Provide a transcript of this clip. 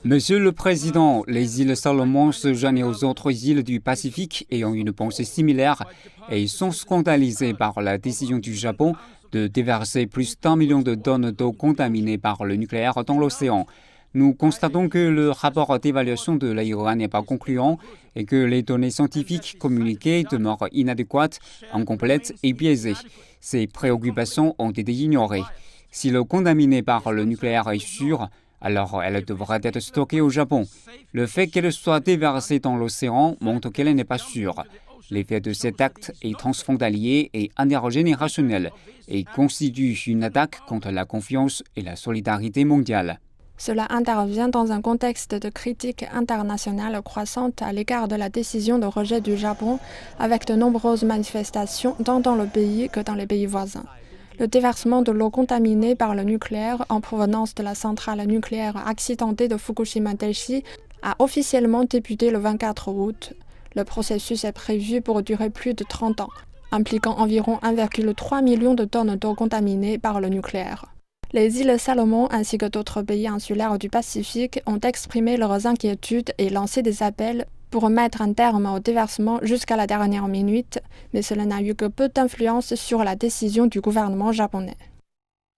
Monsieur le Président, les îles Salomon se joignent aux autres îles du Pacifique ayant une pensée similaire et sont scandalisées par la décision du Japon de déverser plus d'1 million de tonnes d'eau contaminée par le nucléaire dans l'océan. Nous constatons que le rapport d'évaluation de l'AIEA n'est pas concluant et que les données scientifiques communiquées demeurent inadéquates, incomplètes et biaisées. Ces préoccupations ont été ignorées. Si l'eau contaminée par le nucléaire est sûre, alors elle devrait être stockée au Japon. Le fait qu'elle soit déversée dans l'océan montre qu'elle n'est pas sûre. L'effet de cet acte est transfrontalier et intergénérationnel et constitue une attaque contre la confiance et la solidarité mondiale. Cela intervient dans un contexte de critique internationale croissante à l'égard de la décision de rejet du Japon, avec de nombreuses manifestations tant dans le pays que dans les pays voisins. Le déversement de l'eau contaminée par le nucléaire en provenance de la centrale nucléaire accidentée de Fukushima Daiichi a officiellement débuté le 24 août. Le processus est prévu pour durer plus de 30 ans, impliquant environ 1,3 million de tonnes d'eau contaminée par le nucléaire. Les îles Salomon ainsi que d'autres pays insulaires du Pacifique ont exprimé leurs inquiétudes et lancé des appels pour mettre un terme au déversement jusqu'à la dernière minute, mais cela n'a eu que peu d'influence sur la décision du gouvernement japonais.